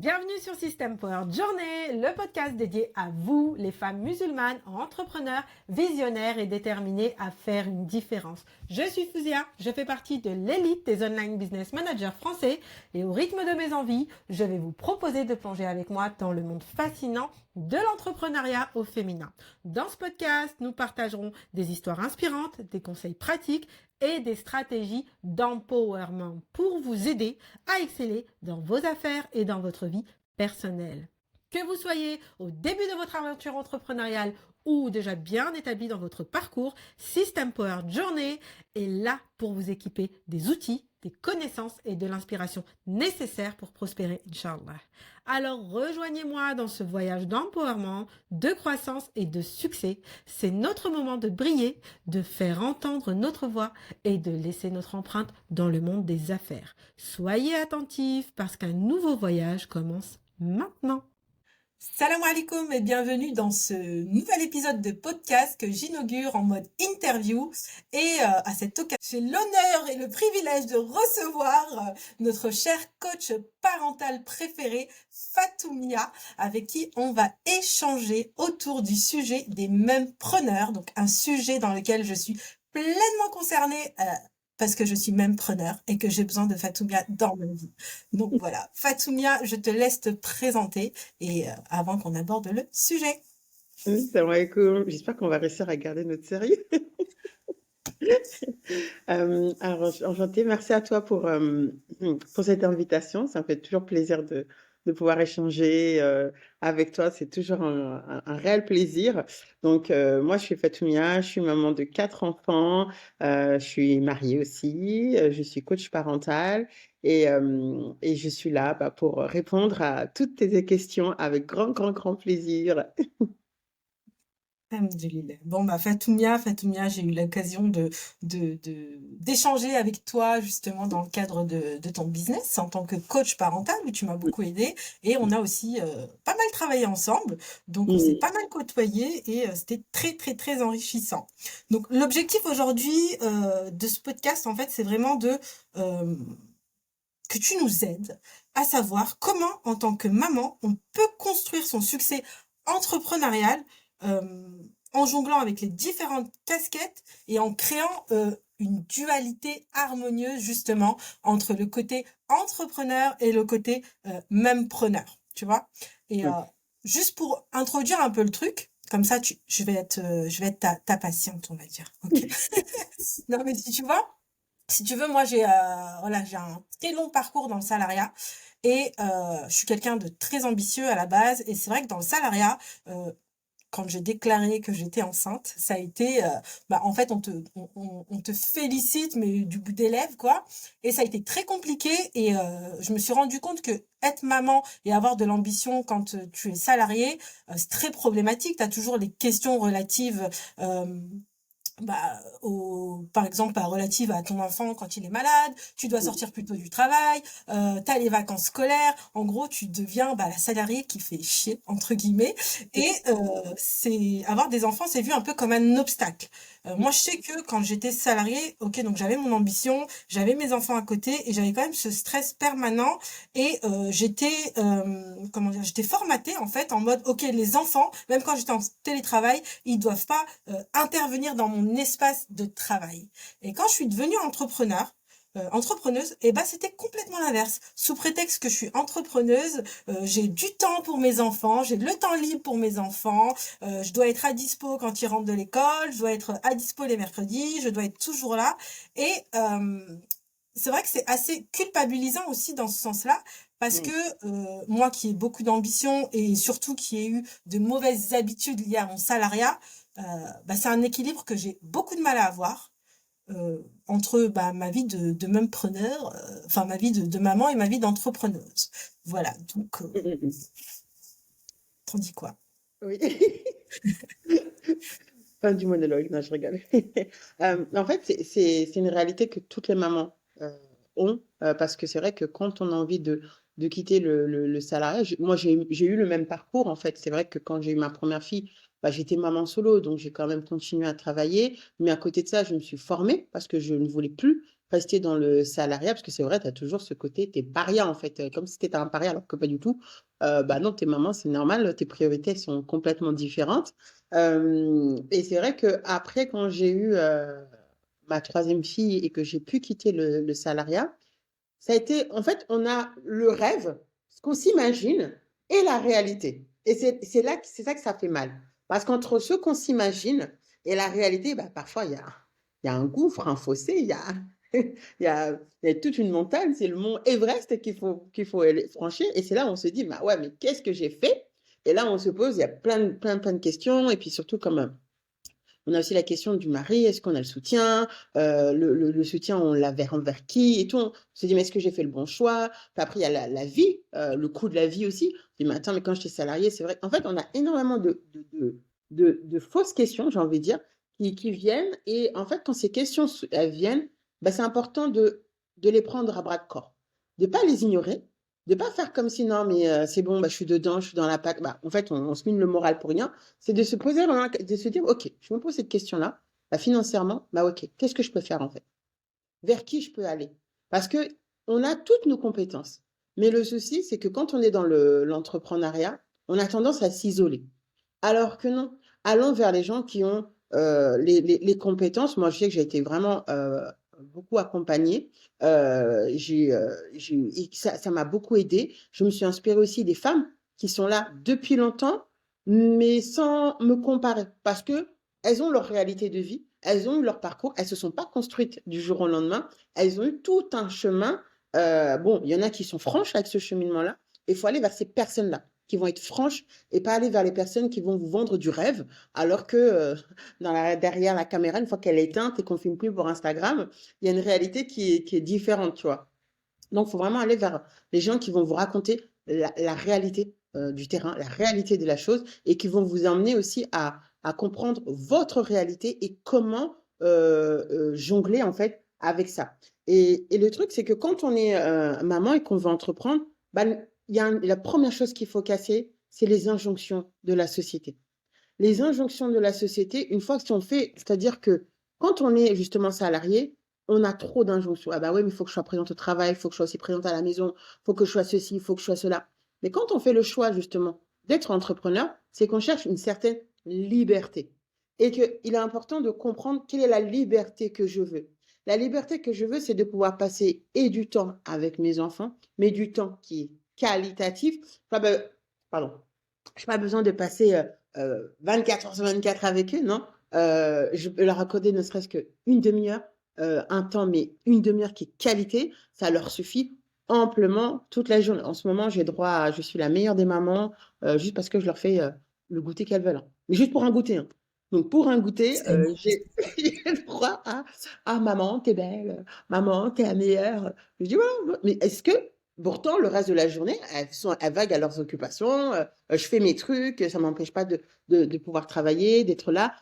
Bienvenue sur System Power Journey, le podcast dédié à vous, les femmes musulmanes, entrepreneurs, visionnaires et déterminées à faire une différence. Je suis Fouzia, je fais partie de l'élite des online business managers français et au rythme de mes envies, je vais vous proposer de plonger avec moi dans le monde fascinant de l'entrepreneuriat au féminin. Dans ce podcast, nous partagerons des histoires inspirantes, des conseils pratiques et des stratégies d'empowerment pour vous aider à exceller dans vos affaires et dans votre vie personnelle. Que vous soyez au début de votre aventure entrepreneuriale ou déjà bien établi dans votre parcours, System Power Journey est là pour vous équiper des outils, des connaissances et de l'inspiration nécessaires pour prospérer, Inch'Allah. Alors rejoignez-moi dans ce voyage d'empowerment, de croissance et de succès. C'est notre moment de briller, de faire entendre notre voix et de laisser notre empreinte dans le monde des affaires. Soyez attentifs parce qu'un nouveau voyage commence maintenant. Salam alaikum et bienvenue dans ce nouvel épisode de podcast que j'inaugure en mode interview. Et à cette occasion, j'ai l'honneur et le privilège de recevoir notre cher coach parental préféré, Fatoumia, avec qui on va échanger autour du sujet des mempreneurs. Donc un sujet dans lequel je suis pleinement concernée parce que je suis mempreneur et que j'ai besoin de Fatoumia dans ma vie. Donc voilà, Fatoumia, je te laisse te présenter et avant qu'on aborde le sujet. Salam alaikum. J'espère qu'on va réussir à garder notre sérieux. Alors, enchantée, merci à toi pour cette invitation. Ça me fait toujours plaisir de pouvoir échanger avec toi. C'est toujours un réel plaisir. Donc, moi, je suis Fatoumia, je suis maman de 4 enfants, je suis mariée aussi, je suis coach parental et je suis là pour répondre à toutes tes questions avec grand plaisir. Alhamdoulilah. Bon, bah, Fatoumia, j'ai eu l'occasion d'échanger avec toi justement dans le cadre de ton business en tant que coach parental où tu m'as beaucoup aidé et on a aussi pas mal travaillé ensemble. Donc, on s'est pas mal côtoyé et c'était très enrichissant. Donc, l'objectif aujourd'hui de ce podcast, en fait, c'est vraiment euh, que tu nous aides à savoir comment, en tant que maman, on peut construire son succès entrepreneurial en jonglant avec les différentes casquettes et en créant une dualité harmonieuse justement entre le côté entrepreneur et le côté mempreneur, tu vois. Et juste pour introduire un peu le truc, comme ça, je vais être ta patiente, on va dire. Ok. Non, mais si tu veux, moi j'ai un très long parcours dans le salariat et je suis quelqu'un de très ambitieux à la base et c'est vrai que dans le salariat, quand j'ai déclaré que j'étais enceinte, ça a été, en fait, on te félicite, mais du bout des lèvres, quoi. Et ça a été très compliqué. Et je me suis rendu compte que être maman et avoir de l'ambition quand tu es salarié, c'est très problématique. Tu as toujours les questions relatives par exemple, relative à ton enfant quand il est malade, tu dois sortir plus tôt du travail, t'as les vacances scolaires, en gros, tu deviens la salariée qui fait chier, entre guillemets, et avoir des enfants, c'est vu un peu comme un obstacle. Moi, je sais que quand j'étais salariée, ok, donc j'avais mon ambition, j'avais mes enfants à côté, et j'avais quand même ce stress permanent, et j'étais formatée, en fait, en mode, ok, les enfants, même quand j'étais en télétravail, ils doivent pas intervenir dans mon espace de travail. Et quand je suis devenue entrepreneuse, et c'était complètement l'inverse. Sous prétexte que je suis entrepreneuse, j'ai du temps pour mes enfants, j'ai le temps libre pour mes enfants, je dois être à dispo quand ils rentrent de l'école, je dois être à dispo les mercredis, je dois être toujours là. Et c'est vrai que c'est assez culpabilisant aussi dans ce sens-là, parce que moi qui ai beaucoup d'ambition et surtout qui ai eu de mauvaises habitudes liées à mon salariat, c'est un équilibre que j'ai beaucoup de mal à avoir entre ma vie de mempreneur, ma vie de maman et ma vie d'entrepreneuse. Voilà, donc t'en dis quoi? Oui. Fin du monologue, non, je rigole. En fait, c'est une réalité que toutes les mamans ont, parce que c'est vrai que quand on a envie de quitter le salariat, moi j'ai eu le même parcours en fait. C'est vrai que quand j'ai eu ma première fille, j'étais maman solo, donc j'ai quand même continué à travailler. Mais à côté de ça, je me suis formée parce que je ne voulais plus rester dans le salariat, parce que c'est vrai, tu as toujours ce côté, t'es paria en fait, comme si tu étais un paria, alors que pas du tout. Bah non, t'es maman, c'est normal, tes priorités sont complètement différentes. Et c'est vrai que après, quand j'ai eu ma troisième fille et que j'ai pu quitter le salariat, ça a été, en fait, on a le rêve, ce qu'on s'imagine, et la réalité. Et c'est ça que ça fait mal. Parce qu'entre ce qu'on s'imagine et la réalité, bah, parfois, il y a un gouffre, un fossé, il y a toute une montagne, c'est le mont Everest qu'il faut aller franchir. Et c'est là où on se dit, bah ouais, mais qu'est-ce que j'ai fait? Et là, on se pose, il y a plein de questions. Et puis surtout, comme on a aussi la question du mari, est-ce qu'on a le soutien? Le soutien, on l'a envers qui et tout. On se dit, mais est-ce que j'ai fait le bon choix? Puis après, il y a la vie, le coût de la vie aussi. On dit, mais attends, mais quand j'étais salarié, c'est vrai. En fait, on a énormément de fausses questions, j'ai envie de dire, qui viennent. Et en fait, quand ces questions elles viennent, bah, c'est important de les prendre à bras de corps. De ne pas les ignorer, de ne pas faire comme si, non, mais c'est bon, bah, je suis dedans, je suis dans la PAC. Bah, en fait, on se mine le moral pour rien. C'est de se poser vraiment, de se dire, OK, je me pose cette question-là, bah, financièrement, bah, OK, qu'est-ce que je peux faire en fait? Vers qui je peux aller? Parce que on a toutes nos compétences. Mais le souci, c'est que quand on est dans l'entrepreneuriat, on a tendance à s'isoler. Alors que non, allons vers les gens qui ont les compétences. Moi, je sais que j'ai été vraiment beaucoup accompagnée. Ça m'a beaucoup aidée. Je me suis inspirée aussi des femmes qui sont là depuis longtemps, mais sans me comparer, parce que elles ont leur réalité de vie, elles ont eu leur parcours, elles se sont pas construites du jour au lendemain, elles ont eu tout un chemin. Bon, il y en a qui sont franches avec ce cheminement-là. Il faut aller vers ces personnes-là qui vont être franches et pas aller vers les personnes qui vont vous vendre du rêve, alors que derrière la caméra, une fois qu'elle est éteinte et qu'on filme plus pour Instagram, il y a une réalité qui est différente, tu vois. Donc, il faut vraiment aller vers les gens qui vont vous raconter la réalité du terrain, la réalité de la chose, et qui vont vous emmener aussi à comprendre votre réalité et comment jongler en fait avec ça. Et le truc, c'est que quand on est maman et qu'on veut entreprendre, bah, la première chose qu'il faut casser, c'est les injonctions de la société. Les injonctions de la société, une fois que sont faites, c'est-à-dire que quand on est justement salarié, on a trop d'injonctions. Ah bah oui, mais il faut que je sois présente au travail, il faut que je sois aussi présente à la maison, il faut que je sois ceci, il faut que je sois cela. Mais quand on fait le choix justement d'être entrepreneur, c'est qu'on cherche une certaine liberté. Et qu'il est important de comprendre quelle est la liberté que je veux. La liberté que je veux, c'est de pouvoir passer et du temps avec mes enfants, mais du temps qui est qualitatif. Enfin, pardon, je n'ai pas besoin de passer 24 heures sur 24 avec eux, non. Je peux leur accorder ne serait-ce qu'une demi-heure, un temps, mais une demi-heure qui est qualité, ça leur suffit amplement toute la journée. En ce moment, je suis la meilleure des mamans, juste parce que je leur fais le goûter qu'elles veulent, hein. Mais juste pour un goûter, hein. Donc, pour un goûter, C'est énorme. j'ai le droit à maman, t'es belle, maman, t'es la meilleure. Je dis, voilà, mais est-ce que pourtant, le reste de la journée, elles vaguent à leurs occupations, je fais mes trucs, ça m'empêche pas de pouvoir travailler, d'être là,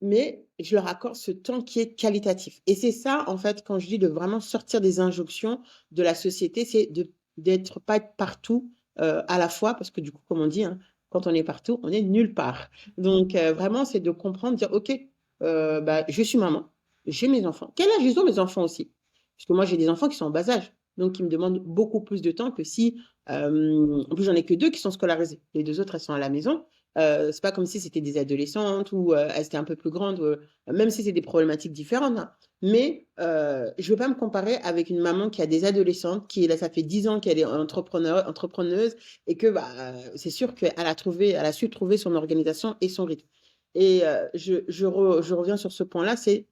mais je leur accorde ce temps qui est qualitatif. Et c'est ça, en fait, quand je dis de vraiment sortir des injonctions de la société, c'est d'être pas être partout à la fois, parce que du coup, comme on dit, hein, quand on est partout, on est nulle part. Donc, vraiment, c'est de comprendre, dire, OK, bah, je suis maman, j'ai mes enfants. Quel âge ils ont, mes enfants aussi? Parce que moi, j'ai des enfants qui sont en bas âge, donc qui me demandent beaucoup plus de temps que si, en plus, j'en ai que deux qui sont scolarisés. Les deux autres, elles sont à la maison. C'est pas comme si c'était des adolescentes ou elles étaient un peu plus grandes, même si c'est des problématiques différentes, hein. Mais je veux pas me comparer avec une maman qui a des adolescentes, qui là, ça fait 10 ans qu'elle est entrepreneuse et que bah, c'est sûr qu'elle elle a su trouver son organisation et son rythme. Et je reviens sur ce point-là, c'est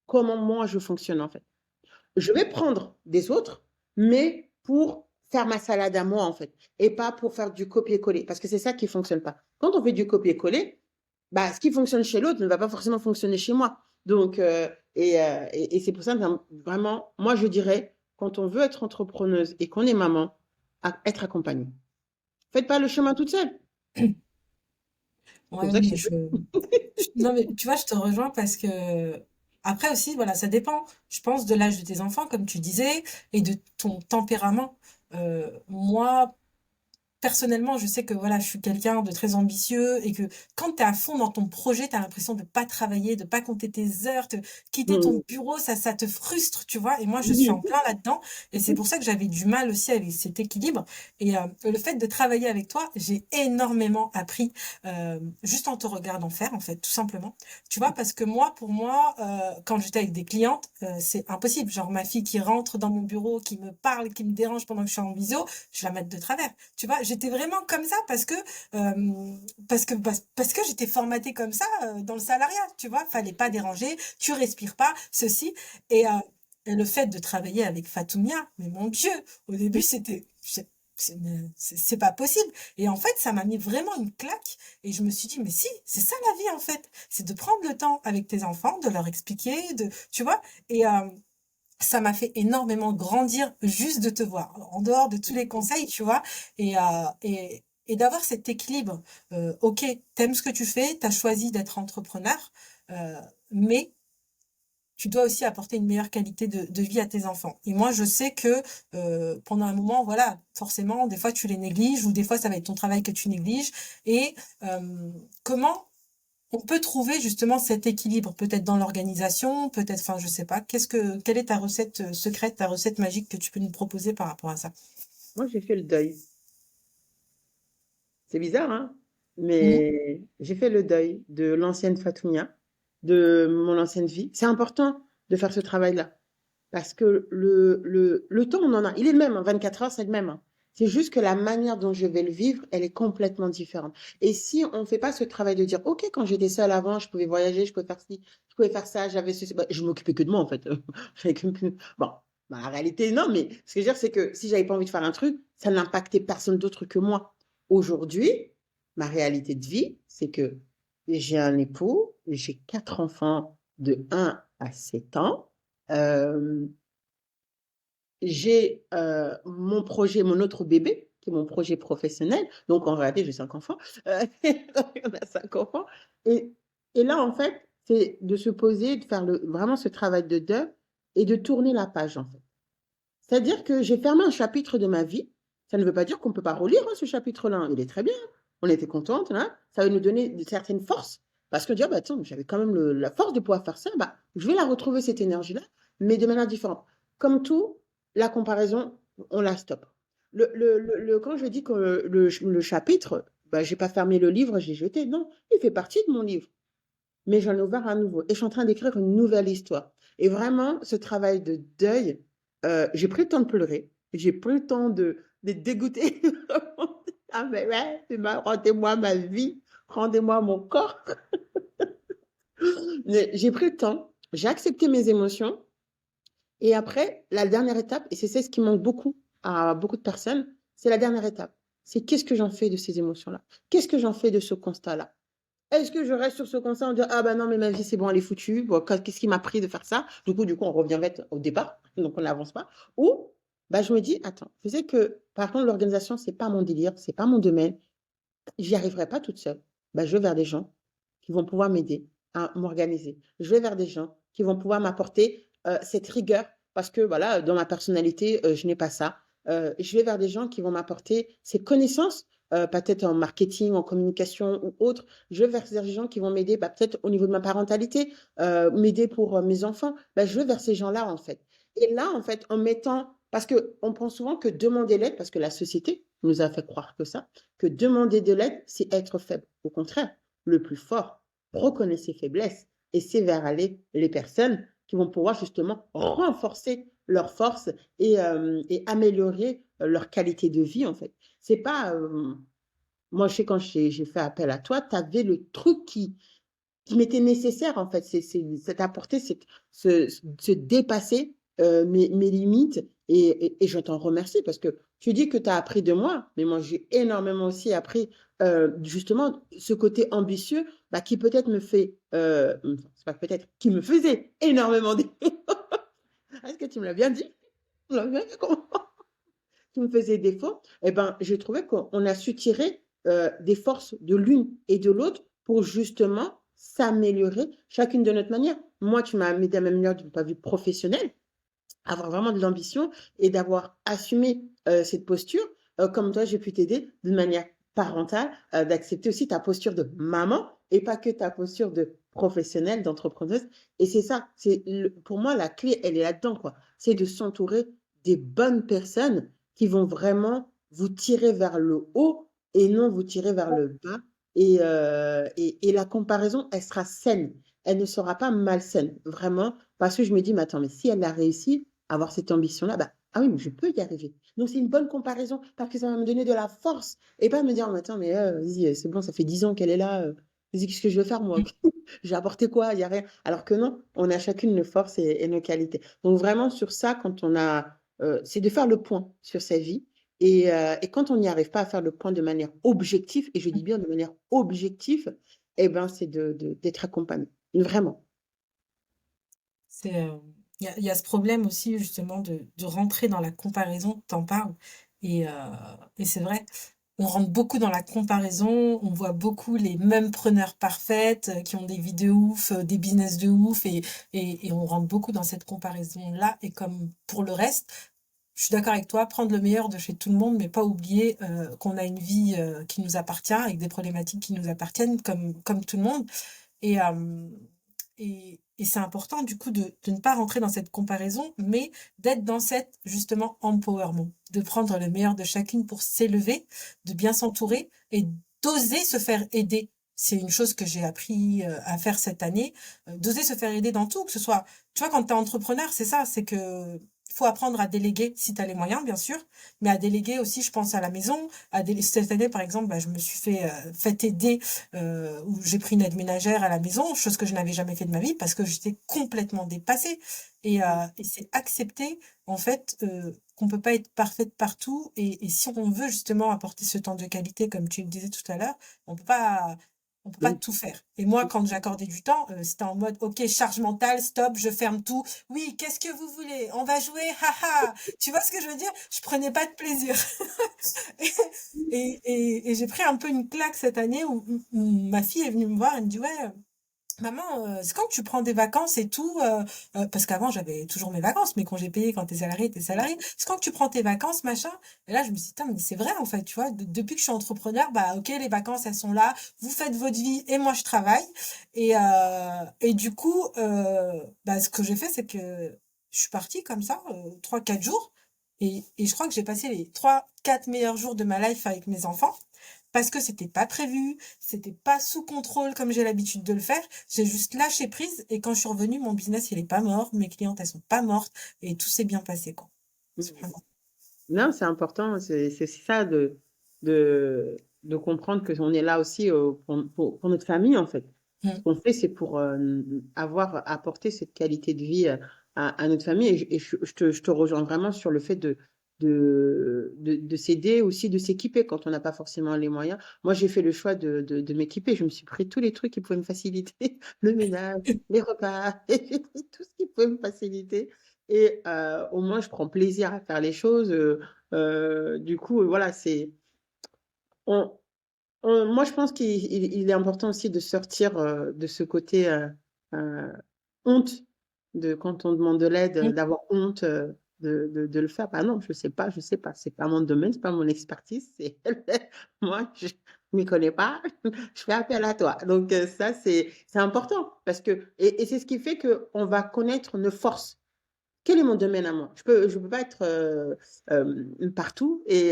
comment moi je fonctionne en fait. Je vais prendre des autres, mais pour faire ma salade à moi, en fait, et pas pour faire du copier-coller, parce que c'est ça qui fonctionne pas. Quand on fait du copier-coller, bah, ce qui fonctionne chez l'autre ne va pas forcément fonctionner chez moi. Donc, et c'est pour ça que vraiment, moi, je dirais, quand on veut être entrepreneuse et qu'on est maman, être accompagnée. Faites pas le chemin toute seule. C'est Ouais, comme ça que mais c'est fait. non, mais tu vois, je te rejoins parce que après aussi, voilà, ça dépend, je pense, de l'âge de tes enfants, comme tu disais, et de ton tempérament. Moi, personnellement, je sais que voilà, je suis quelqu'un de très ambitieux et que quand tu es à fond dans ton projet, tu as l'impression de pas travailler, de pas compter tes heures, quitter ton Mmh. bureau, ça te frustre, tu vois? Et moi, je suis en Oui. plein là-dedans et c'est pour ça que j'avais du mal aussi avec cet équilibre et le fait de travailler avec toi, j'ai énormément appris, juste en te regardant faire, en fait, tout simplement. Tu vois? Parce que moi, pour moi, quand j'étais avec des clientes, c'est impossible. Genre ma fille qui rentre dans mon bureau, qui me parle, qui me dérange pendant que je suis en visio, je la mette de travers. Tu vois, j'étais vraiment comme ça parce que j'étais formatée comme ça dans le salariat. Tu vois, fallait pas déranger, tu respires pas, ceci et le fait de travailler avec Fatoumia, mais mon Dieu, au début c'est pas possible. Et en fait, ça m'a mis vraiment une claque et je me suis dit mais si, c'est ça la vie en fait, c'est de prendre le temps avec tes enfants, de leur expliquer, tu vois, et ça m'a fait énormément grandir juste de te voir, en dehors de tous les conseils, tu vois, et d'avoir cet équilibre. Ok, t'aimes ce que tu fais, t'as choisi d'être entrepreneur, mais tu dois aussi apporter une meilleure qualité de vie à tes enfants. Et moi, je sais que pendant un moment, voilà, forcément, des fois tu les négliges ou des fois ça va être ton travail que tu négliges. Et comment on peut trouver justement cet équilibre, peut-être dans l'organisation, peut-être, enfin, je sais pas. Quelle est ta recette secrète, ta recette magique que tu peux nous proposer par rapport à ça? Moi, j'ai fait le deuil. C'est bizarre, hein? Mhm. Mais j'ai fait le deuil de l'ancienne Fatounia, de mon ancienne vie. C'est important de faire ce travail-là. Parce que le temps, on en a. Il est le même, hein, 24 heures, c'est le même, hein. C'est juste que la manière dont je vais le vivre, elle est complètement différente. Et si on ne fait pas ce travail de dire, OK, quand j'étais seule avant, je pouvais voyager, je pouvais faire ci, je pouvais faire ça, j'avais ceci, bah, je m'occupais que de moi, en fait. Bon, bah, la réalité, non, mais ce que je veux dire, c'est que si j'avais pas envie de faire un truc, ça n'impactait personne d'autre que moi. Aujourd'hui, ma réalité de vie, c'est que j'ai un époux, j'ai 4 enfants de 1 à 7 ans. Euh, j'ai mon projet, mon autre bébé, qui est mon projet professionnel. Donc, en réalité, j'ai 5 enfants. On a 5 enfants. Et, et là, en fait, c'est de se poser, de faire vraiment ce travail de deuil et de tourner la page, en fait. C'est-à-dire que j'ai fermé un chapitre de ma vie. Ça ne veut pas dire qu'on ne peut pas relire, hein, ce chapitre-là. Il est très bien. On était contente, hein. Ça va nous donner de certaines forces. Parce que dire, bah, tiens, j'avais quand même la force de pouvoir faire ça. Bah, je vais la retrouver, cette énergie-là, mais de manière différente. Comme tout, la comparaison, on la stoppe. Quand je dis que le chapitre, bah, je n'ai pas fermé le livre, j'ai jeté. Non, il fait partie de mon livre. Mais j'en ai ouvert un nouveau. Et je suis en train d'écrire une nouvelle histoire. Et vraiment, ce travail de deuil, j'ai pris le temps de pleurer. J'ai pris le temps d'être dégoûtée. Ah, mais ouais, rendez-moi ma vie, rendez-moi mon corps. Mais j'ai pris le temps, j'ai accepté mes émotions. Et après, la dernière étape, et c'est ce qui manque beaucoup à beaucoup de personnes, c'est la dernière étape. C'est qu'est-ce que j'en fais de ces émotions-là? Qu'est-ce que j'en fais de ce constat-là? Est-ce que je reste sur ce constat en disant, ah bah non, mais ma vie, c'est bon, elle est foutue. Bon, qu'est-ce qui m'a pris de faire ça? Du coup, on revient vite au départ, donc on n'avance pas. Ou, bah, je me dis, attends, je sais que, par contre, l'organisation, c'est pas mon délire, c'est pas mon domaine. J'y arriverai pas toute seule. Bah, je vais vers des gens qui vont pouvoir m'aider à m'organiser. Je vais vers des gens qui vont pouvoir m'apporter cette rigueur parce que, voilà, dans ma personnalité, je n'ai pas ça. Je vais vers des gens qui vont m'apporter ces connaissances, peut-être en marketing, en communication ou autre. Je vais vers ces gens qui vont m'aider, bah, peut-être au niveau de ma parentalité, m'aider pour mes enfants. Bah, je vais vers ces gens-là, en fait. Et là, en fait, en mettant, parce qu'on pense souvent que demander l'aide, parce que la société nous a fait croire que demander de l'aide, c'est être faible. Au contraire, le plus fort reconnaît ses faiblesses et c'est vers aller les personnes qui vont pouvoir justement renforcer leurs forces et améliorer leur qualité de vie, en fait. C'est pas, moi, je sais, quand j'ai fait appel à toi, tu avais le truc qui m'était nécessaire, en fait. C'est d'apporter se dépasser mes limites. Et je t'en remercie parce que tu dis que tu as appris de moi, mais moi, j'ai énormément aussi appris justement ce côté ambitieux bah, qui peut-être me fait, c'est pas peut-être, qui me faisait énormément Est-ce que tu me l'as bien dit? Tu me l'as bien dit, comment qui me faisait défaut? Eh ben, j'ai trouvé qu'on a su tirer des forces de l'une et de l'autre pour justement s'améliorer chacune de notre manière. Moi, tu m'as aidé à m'améliorer d'un point de vue professionnel, avoir vraiment de l'ambition et d'avoir assumé cette posture. comme toi, j'ai pu t'aider d'une manière parentale, d'accepter aussi ta posture de maman et pas que ta posture de professionnelle, d'entrepreneuse. Et c'est ça, pour moi, la clé, elle est là-dedans, quoi. C'est de s'entourer des bonnes personnes qui vont vraiment vous tirer vers le haut et non vous tirer vers le bas. Et la comparaison, elle sera saine. Elle ne sera pas malsaine, vraiment, parce que je me dis, mais attends, mais si elle a réussi à avoir cette ambition-là, bah, ah oui, mais je peux y arriver. Donc, c'est une bonne comparaison parce que ça va me donner de la force et pas me dire, mais attends, mais vas-y, c'est bon, ça fait 10 ans qu'elle est là. Vas-y, qu'est-ce que je vais faire, moi? J'ai apporté quoi? Il n'y a rien. Alors que non, on a chacune nos forces et nos qualités. Donc, vraiment, sur ça, quand on a, c'est de faire le point sur sa vie. Et quand on n'y arrive pas à faire le point de manière objective, et je dis bien de manière objective, eh ben, c'est d'être accompagné. Vraiment. C'est, il y a ce problème aussi justement de rentrer dans la comparaison, t'en parles, et, euh, et c'est vrai, on rentre beaucoup dans la comparaison, on voit beaucoup les mêmes preneurs parfaites qui ont des vies de ouf, des business de ouf, et on rentre beaucoup dans cette comparaison-là, et comme pour le reste, je suis d'accord avec toi, prendre le meilleur de chez tout le monde, mais pas oublier qu'on a une vie qui nous appartient, avec des problématiques qui nous appartiennent, comme tout le monde. Et, et c'est important du coup de ne pas rentrer dans cette comparaison, mais d'être dans cette justement empowerment, de prendre le meilleur de chacune pour s'élever, de bien s'entourer et d'oser se faire aider. C'est une chose que j'ai appris à faire cette année, d'oser se faire aider dans tout, que ce soit, tu vois, quand tu es entrepreneur, c'est ça, c'est que faut apprendre à déléguer si tu as les moyens, bien sûr, mais à déléguer aussi, je pense, à la maison. Cette année, par exemple, bah, je me suis fait aider où j'ai pris une aide ménagère à la maison, chose que je n'avais jamais fait de ma vie parce que j'étais complètement dépassée. Et c'est accepter, en fait, qu'on peut pas être parfaite partout. Et si on veut justement apporter ce temps de qualité, comme tu le disais tout à l'heure, on peut pas Mm. tout faire. Et moi, quand j'accordais du temps, c'était en mode, ok, charge mentale, stop, je ferme tout. Oui, qu'est-ce que vous voulez? On va jouer, haha. Tu vois ce que je veux dire? Je prenais pas de plaisir. Et j'ai pris un peu une claque cette année où ma fille est venue me voir et me dit, ouais, maman, c'est quand que tu prends des vacances et tout, parce qu'avant j'avais toujours mes vacances, mes congés payés quand t'es salarié. C'est quand que tu prends tes vacances, machin. Et là je me suis dit, putain, mais c'est vrai en fait, tu vois, depuis que je suis entrepreneur, bah ok, les vacances elles sont là, vous faites votre vie et moi je travaille. Et du coup, bah ce que j'ai fait, c'est que je suis partie comme ça, 3-4 jours, et je crois que j'ai passé les 3-4 meilleurs jours de ma life avec mes enfants. Parce que c'était pas prévu, c'était pas sous contrôle comme j'ai l'habitude de le faire. J'ai juste lâché prise et quand je suis revenue, mon business il est pas mort, mes clientes elles sont pas mortes et tout s'est bien passé quoi. Mm. C'est vraiment- Non, c'est important, c'est ça de comprendre qu'on est là aussi pour notre famille, en fait. Ce Mm. qu'on fait, c'est pour avoir apporté cette qualité de vie à notre famille. Et je te rejoins vraiment sur le fait de s'aider aussi, de s'équiper quand on n'a pas forcément les moyens. Moi, j'ai fait le choix de m'équiper. Je me suis pris tous les trucs qui pouvaient me faciliter, le ménage, les repas, et j'ai pris tout ce qui pouvait me faciliter. Et au moins, je prends plaisir à faire les choses. Du coup, voilà, on, moi, je pense qu'il est important aussi de sortir de ce côté euh, honte, quand on demande de l'aide, Mm. d'avoir honte de le faire. Bah non, je sais pas. C'est pas mon domaine, c'est pas mon expertise. Moi, je m'y connais pas. Je fais appel à toi. Donc ça, c'est important parce que et c'est ce qui fait que on va connaître nos forces. Quel est mon domaine à moi? Je peux pas être partout. Et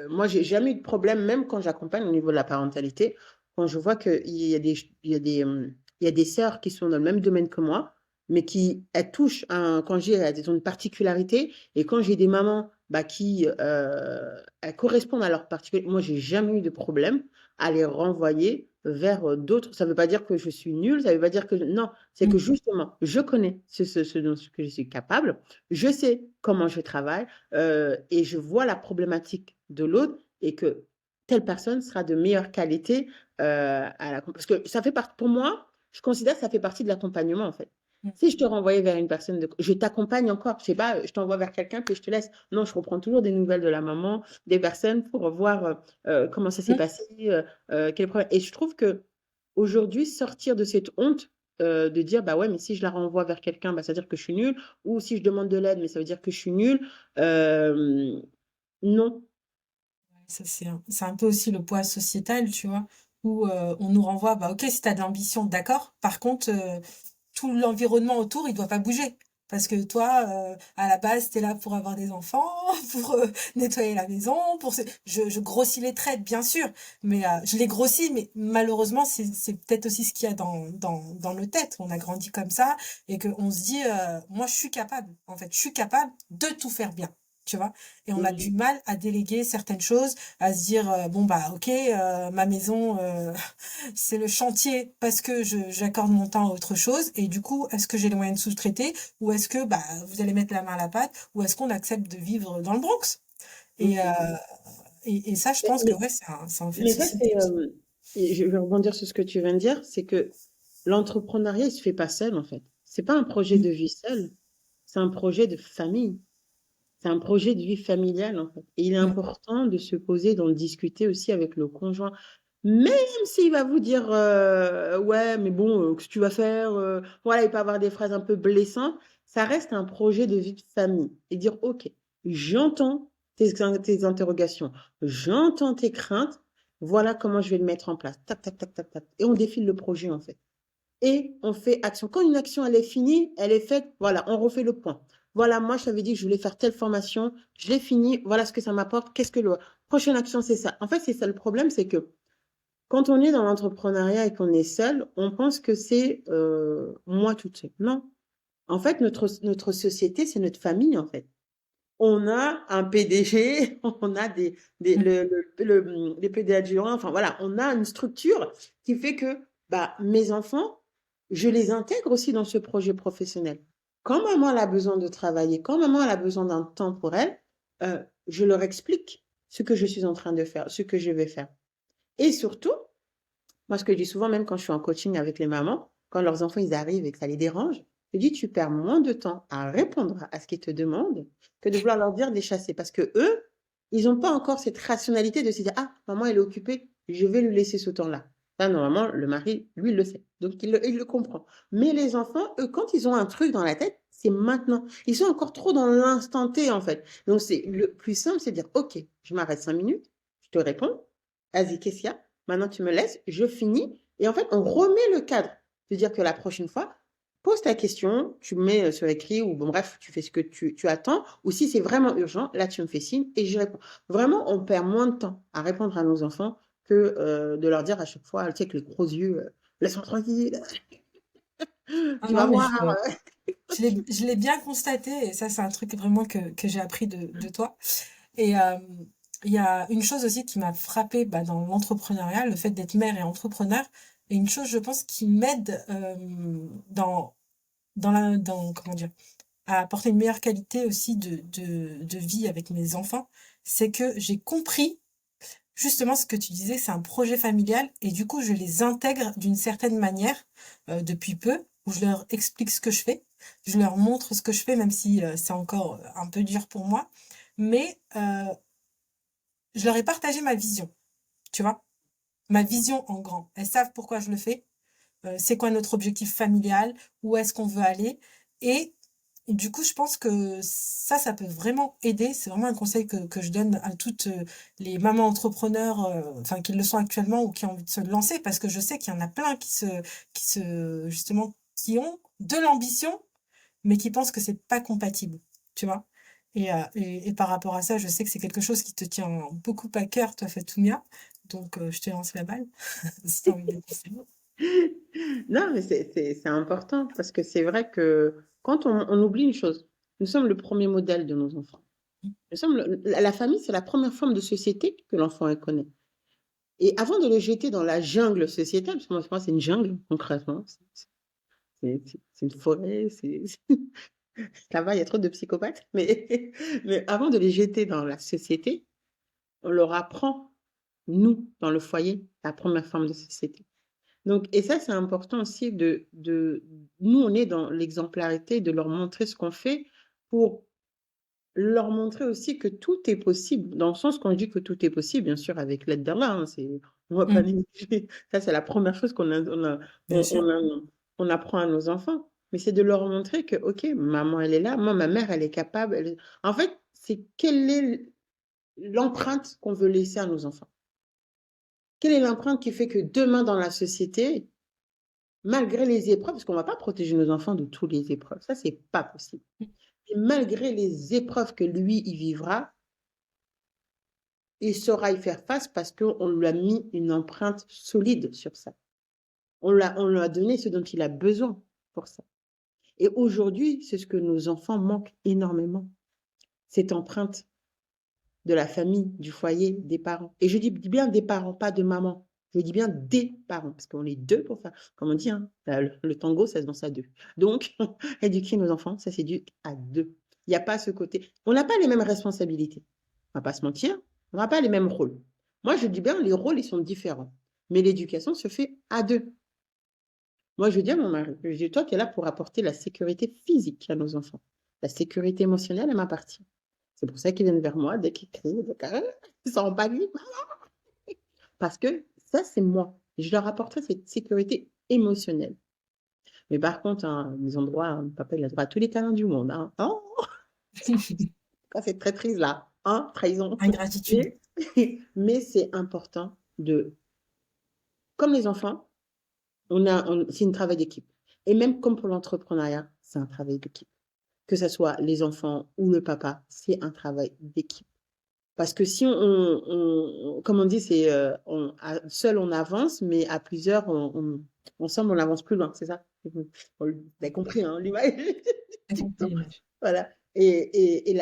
moi, j'ai jamais eu de problème, même quand j'accompagne au niveau de la parentalité, quand je vois qu'il y a il y a des sœurs qui sont dans le même domaine que moi, mais qui elles touchent quand j'ai elles ont une particularité, et quand j'ai des mamans bah, qui elles correspondent à leur particularité, moi, j'ai jamais eu de problème à les renvoyer vers d'autres. Ça veut pas dire que je suis nulle, ça veut pas dire que non, c'est que Mm. justement, je connais ce dont ce que je suis capable, je sais comment je travaille et je vois la problématique de l'autre et que telle personne sera de meilleure qualité parce que ça fait partie, pour moi, je considère que ça fait partie de l'accompagnement en fait. Mm. Si je te renvoyais vers une personne, je t'accompagne encore, je sais pas, je t'envoie vers quelqu'un puis je te laisse. Non, je reprends toujours des nouvelles de la maman, des personnes pour voir comment ça s'est Mm. passé, quel problème. Et je trouve que aujourd'hui, sortir de cette honte, de dire, bah ouais, mais si je la renvoie vers quelqu'un, bah, ça veut dire que je suis nulle, ou si je demande de l'aide, mais ça veut dire que je suis nulle. Non, Ça, c'est un peu aussi le poids sociétal, tu vois, où on nous renvoie, bah ok, si t'as de l'ambition, d'accord. Par contre, tout l'environnement autour, il doit pas bouger. Parce que toi, à la base, t'es là pour avoir des enfants, pour nettoyer la maison, je grossis les traits, bien sûr, mais je les grossis, mais malheureusement, c'est peut-être aussi ce qu'il y a dans nos têtes. On a grandi comme ça, et qu'on se dit, moi, je suis capable, en fait, je suis capable de tout faire bien. Tu vois? Et on a du Mhm. mal à déléguer certaines choses, à se dire, bon, bah, ok, ma maison, c'est le chantier parce que j'accorde mon temps à autre chose. Et du coup, est-ce que j'ai les moyens de sous-traiter ou est-ce que bah, vous allez mettre la main à la pâte ou est-ce qu'on accepte de vivre dans le Bronx? Et, Mhm. et ça, je Mais, pense que mais, ouais, c'est un fait de mais ça, société c'est, aussi. et je vais rebondir sur ce que tu viens de dire, c'est que l'entrepreneuriat, il se fait pas seul, en fait. C'est pas un projet Mm. de vie seul, c'est un projet de famille. C'est un projet de vie familiale, en fait. Et il est Ouais. important de se poser, d'en discuter aussi avec le conjoint. Même s'il va vous dire, ouais, mais bon, qu'est-ce que tu vas faire? Voilà, il peut avoir des phrases un peu blessantes. Ça reste un projet de vie de famille. Et dire, OK, j'entends tes interrogations, j'entends tes craintes, voilà comment je vais le mettre en place. Tac, tac, tac, tac, tac. Et on défile le projet, en fait, et on fait action. Quand une action, elle est finie, elle est faite, voilà, on refait le point. Voilà, moi, je t'avais dit que je voulais faire telle formation, je l'ai fini, voilà ce que ça m'apporte, qu'est-ce que le prochaine action, c'est ça. En fait, c'est ça le problème, c'est que quand on est dans l'entrepreneuriat et qu'on est seul, on pense que c'est moi toute seule. Non. En fait, notre société, c'est notre famille, en fait. On a un PDG, on a Mm. les PD adjoints, enfin voilà, on a une structure qui fait que bah, mes enfants, je les intègre aussi dans ce projet professionnel. Quand maman elle a besoin de travailler, quand maman elle a besoin d'un temps pour elle, je leur explique ce que je suis en train de faire, ce que je vais faire. Et surtout, moi, ce que je dis souvent, même quand je suis en coaching avec les mamans, quand leurs enfants ils arrivent et que ça les dérange, je dis tu perds moins de temps à répondre à ce qu'ils te demandent que de vouloir leur dire de les chasser. Parce que eux, ils n'ont pas encore cette rationalité de se dire ah, maman elle est occupée, je vais lui laisser ce temps-là. Ça, normalement, le mari, lui, il le sait. Donc, il le comprend. Mais les enfants, eux, quand ils ont un truc dans la tête, c'est maintenant. Ils sont encore trop dans l'instant T, en fait. Donc, c'est le plus simple, c'est de dire, OK, je m'arrête 5 minutes, je te réponds. Vas-y, qu'est-ce qu'il y a? Maintenant, tu me laisses, je finis. Et en fait, on remet le cadre. C'est-à-dire que la prochaine fois, pose ta question, tu me mets sur écrit ou bon, bref, tu fais ce que tu attends. Ou si c'est vraiment urgent, là, tu me fais signe et je réponds. Vraiment, on perd moins de temps à répondre à nos enfants que de leur dire à chaque fois, tu sais, avec les gros yeux, laisse-moi tranquille, Ah tu non, vas mais voir. je l'ai bien constaté et ça, c'est un truc vraiment que j'ai appris de toi. Et il y a une chose aussi qui m'a frappée bah, dans l'entrepreneuriat, le fait d'être mère et entrepreneur. Et une chose, je pense, qui m'aide comment dire, à apporter une meilleure qualité aussi de vie avec mes enfants, c'est que j'ai compris justement ce que tu disais, c'est un projet familial et du coup je les intègre d'une certaine manière depuis peu, où je leur explique ce que je fais, je leur montre ce que je fais, même si c'est encore un peu dur pour moi, mais je leur ai partagé ma vision, tu vois, ma vision en grand. Elles savent pourquoi je le fais, c'est quoi notre objectif familial, où est-ce qu'on veut aller. Et du coup, je pense que ça peut vraiment aider. C'est vraiment un conseil que je donne à toutes les mamans entrepreneurs, enfin, qui le sont actuellement ou qui ont envie de se lancer, parce que je sais qu'il y en a plein justement, qui ont de l'ambition, mais qui pensent que c'est pas compatible, tu vois. Et par rapport à ça, je sais que c'est quelque chose qui te tient beaucoup à cœur, toi, Fatoumia. Donc, je te lance la balle, si tu as envie de dire. Non, mais c'est important parce que c'est vrai que quand on oublie une chose, nous sommes le premier modèle de nos enfants. Nous sommes la famille, c'est la première forme de société que l'enfant elle connaît. Et avant de le jeter dans la jungle sociétale, parce que moi, je pense que c'est une jungle, concrètement, c'est une forêt, là-bas, il y a trop de psychopathes, mais, mais avant de les jeter dans la société, on leur apprend, nous, dans le foyer, la première forme de société. Donc, et ça, c'est important aussi nous, on est dans l'exemplarité, de leur montrer ce qu'on fait pour leur montrer aussi que tout est possible, dans le sens qu'on dit que tout est possible, bien sûr, avec l'aide d'Allah, hein, on va pas Mm, négliger. Ça, c'est la première chose bien sûr. on apprend à nos enfants. Mais c'est de leur montrer que, OK, maman, elle est là, moi, ma mère, elle est capable. En fait, c'est quel est l'empreinte qu'on veut laisser à nos enfants. Quelle est l'empreinte qui fait que demain dans la société, malgré les épreuves, parce qu'on ne va pas protéger nos enfants de toutes les épreuves, ça, c'est pas possible. Et malgré les épreuves que lui, il vivra, il saura y faire face parce qu'on lui a mis une empreinte solide sur ça. On lui a donné ce dont il a besoin pour ça. Et aujourd'hui, c'est ce que nos enfants manquent énormément, cette empreinte de la famille, du foyer, des parents. Et je dis bien des parents, pas de maman. Je dis bien des parents, parce qu'on est deux pour faire, comme on dit, hein, le tango, ça se danse à deux. Donc, éduquer nos enfants, ça s'éduque à deux. Il n'y a pas ce côté. On n'a pas les mêmes responsabilités. On ne va pas se mentir, on n'a pas les mêmes rôles. Moi, je dis bien, les rôles, ils sont différents. Mais l'éducation se fait à deux. Moi, je dis à mon mari, je dis, toi, tu es là pour apporter la sécurité physique à nos enfants. La sécurité émotionnelle, elle m'appartient. C'est pour ça qu'ils viennent vers moi dès qu'ils crient, ils s'en rendent pas compte. Parce que ça, c'est moi. Je leur apporterai cette sécurité émotionnelle. Mais par contre, hein, les endroits, hein, papa, il a droit à tous les câlins du monde. Hein. Oh, ça, c'est très triste là. Hein, trahison. Ingratitude. Mais c'est important de, comme les enfants, c'est un travail d'équipe. Et même comme pour l'entrepreneuriat, c'est un travail d'équipe. Que ce soit les enfants ou le papa, c'est un travail d'équipe. Parce que si comme on dit, c'est seul on avance, mais à plusieurs, ensemble on avance plus loin, c'est ça? Vous avez compris, hein, l'image. J'ai compris l'image. Voilà. Et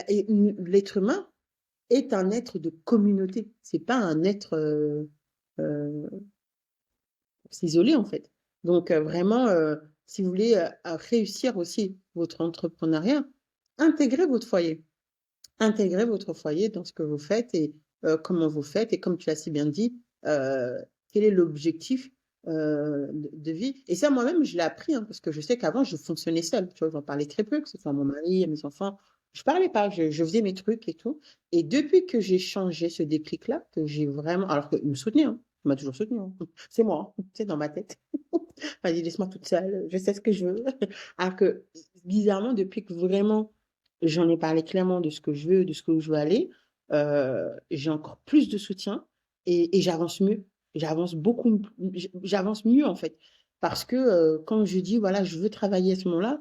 l'être humain est un être de communauté. C'est pas un être euh, s'isoler en fait. Donc vraiment, si vous voulez réussir aussi votre entrepreneuriat, intégrez votre foyer. Intégrez votre foyer dans ce que vous faites et comment vous faites. Et comme tu l'as si bien dit, quel est l'objectif de vie. Et ça, moi-même, je l'ai appris, hein, parce que je sais qu'avant, je fonctionnais seule. Tu vois, j'en parlais très peu, que ce soit à mon mari, à mes enfants. Je parlais pas, je faisais mes trucs et tout. Et depuis que j'ai changé ce déclic-là, que j'ai vraiment... Alors qu'il me soutenait, hein, il m'a toujours soutenu. Hein. C'est moi, hein, c'est dans ma tête. Vas-y, laisse-moi toute seule, je sais ce que je veux. Alors que, bizarrement, depuis que vraiment j'en ai parlé clairement de ce que je veux, de ce que je veux aller, j'ai encore plus de soutien et j'avance mieux. J'avance beaucoup, j'avance mieux en fait. Parce que quand je dis, voilà, je veux travailler à ce moment-là,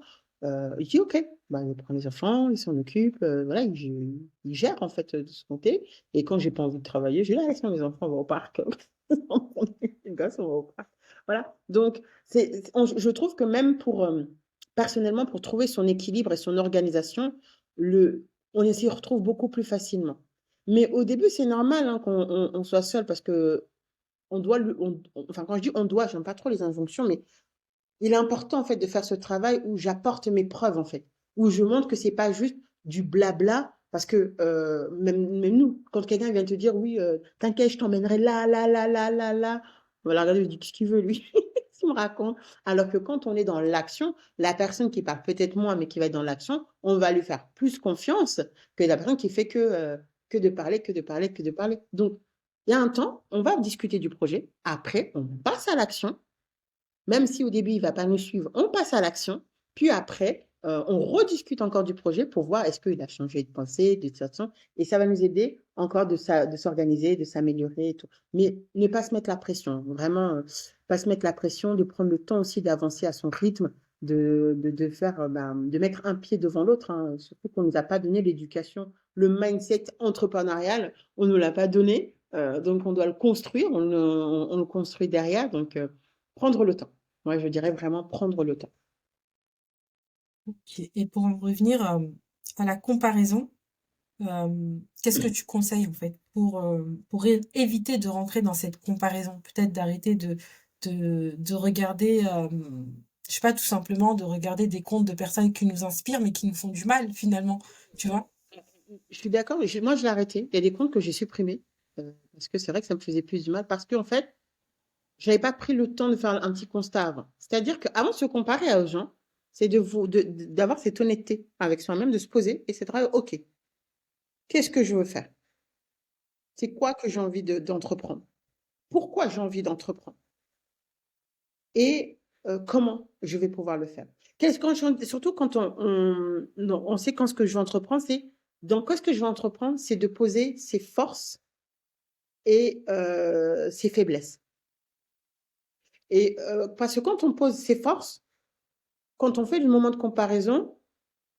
il dit, OK, bah, il prend les enfants, il s'en occupe, voilà, il gère en fait de ce côté. Et quand j'ai pas envie de travailler, je dis, là, laisse-moi mes enfants, on va au parc. Les gosses, on va au parc. Voilà. Donc, je trouve que même pour, personnellement, pour trouver son équilibre et son organisation, on s'y retrouve beaucoup plus facilement. Mais au début, c'est normal hein, qu'on soit seul parce que on doit, enfin, quand je dis on doit, j'aime pas trop les injonctions, mais il est important en fait de faire ce travail où j'apporte mes preuves en fait, où je montre que c'est pas juste du blabla. Parce que même nous, quand quelqu'un vient te dire oui, t'inquiète, je t'emmènerai là, là, là, là, là, là, voilà, regardez, je dis qu'est-ce qu'il veut lui, il me raconte. Alors que quand on est dans l'action, la personne qui parle peut-être moins, mais qui va être dans l'action, on va lui faire plus confiance que la personne qui fait que de parler, que de parler, que de parler. Donc, il y a un temps, on va discuter du projet. Après, on passe à l'action. Même si au début, il ne va pas nous suivre, on passe à l'action. Puis après, on rediscute encore du projet pour voir est-ce qu'il a changé de pensée, de situation. Et ça va nous aider encore de s'organiser, de s'améliorer et tout. Mais ne pas se mettre la pression. Vraiment, pas se mettre la pression, de prendre le temps aussi d'avancer à son rythme, de mettre un pied devant l'autre. Hein. Surtout qu'on ne nous a pas donné l'éducation, le mindset entrepreneurial, on ne nous l'a pas donné. Donc, on doit le construire, on le construit derrière. Donc, prendre le temps. Moi, je dirais vraiment prendre le temps. Ok. Et pour en revenir à la comparaison, qu'est-ce que tu conseilles en fait pour éviter de rentrer dans cette comparaison? Peut-être d'arrêter de regarder, je sais pas, tout simplement de regarder des comptes de personnes qui nous inspirent mais qui nous font du mal finalement, tu vois? Je suis d'accord, mais moi, je l'ai arrêté. Il y a des comptes que j'ai supprimés parce que c'est vrai que ça me faisait plus du mal parce qu'en fait, je n'avais pas pris le temps de faire un petit constat avant. C'est-à-dire qu'avant de se comparer aux gens, c'est d'avoir cette honnêteté avec soi-même, de se poser et c'est de dire, OK, qu'est-ce que je veux faire? C'est quoi que j'ai envie d'entreprendre? Pourquoi j'ai envie d'entreprendre? Et comment je vais pouvoir le faire. Surtout quand on sait quand ce que je vais entreprendre, c'est Donc, qu'est-ce que je vais entreprendre? C'est de poser ses forces et ses faiblesses. Et parce que quand on pose ses forces, quand on fait le moment de comparaison,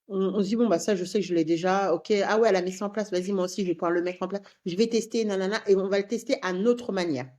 on se dit, bon, bah, ça, je sais que je l'ai déjà. OK, ah ouais, elle a mis ça en place. Vas-y, moi aussi, je vais pouvoir le mettre en place. Je vais tester, nanana. Et on va le tester à notre manière.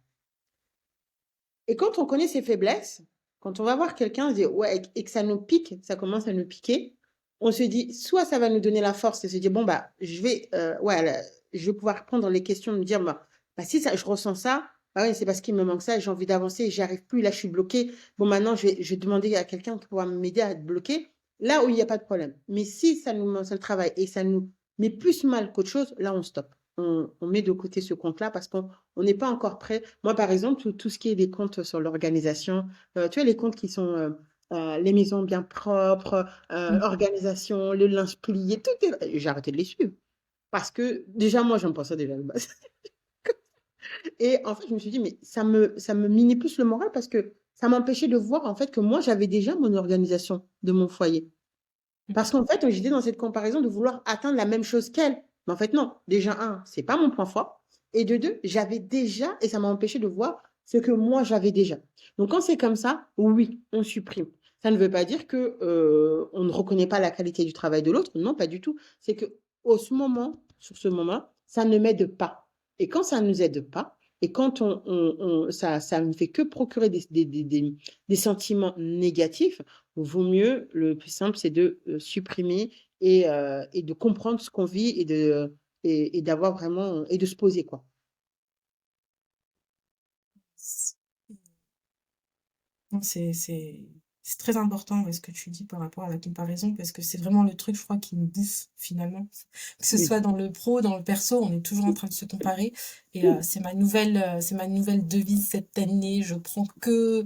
Et quand on connaît ses faiblesses, quand on va voir quelqu'un, on se dit, ouais, et que ça nous pique, ça commence à nous piquer, on se dit, soit ça va nous donner la force et se dire, bon, bah, je vais pouvoir prendre les questions, me dire, bah, si ça, je ressens ça, bah ouais, c'est parce qu'il me manque ça, j'ai envie d'avancer, j'y arrive plus, là, je suis bloquée. Bon, maintenant, je vais demander à quelqu'un qui pourra m'aider à être bloqué, là où il n'y a pas de problème. Mais si ça le travaille et ça nous met plus mal qu'autre chose, là, on stoppe. On met de côté ce compte-là parce qu'on n'est pas encore prêt. Moi, par exemple, tout ce qui est des comptes sur l'organisation, tu vois, les comptes qui sont les maisons bien propres, Mm. organisation, le linge plié, j'ai arrêté de les suivre. Parce que déjà, moi, j'aime pas ça déjà de base. Et en fait, je me suis dit, mais ça me minait plus le moral parce que ça m'empêchait de voir en fait que moi, j'avais déjà mon organisation de mon foyer. Parce qu'en fait, j'étais dans cette comparaison de vouloir atteindre la même chose qu'elle. Mais en fait, non. Déjà, un, c'est pas mon point fort. Et de deux, j'avais déjà, et ça m'a empêché de voir ce que moi j'avais déjà. Donc, quand c'est comme ça, oui, on supprime. Ça ne veut pas dire que on ne reconnaît pas la qualité du travail de l'autre. Non, pas du tout. C'est que sur ce moment, ça ne m'aide pas. Et quand ça ne nous aide pas, et quand ça ne fait que procurer des sentiments négatifs, vaut mieux, le plus simple, c'est de supprimer et de comprendre ce qu'on vit et d'avoir vraiment, et de se poser, quoi. Non, c'est très important, ouais, ce que tu dis par rapport à la comparaison, parce que c'est vraiment le truc, je crois, qui nous bouffe finalement. Que ce Oui. soit dans le pro, dans le perso, on est toujours en train de se comparer. Et c'est ma nouvelle devise cette année. Je prends que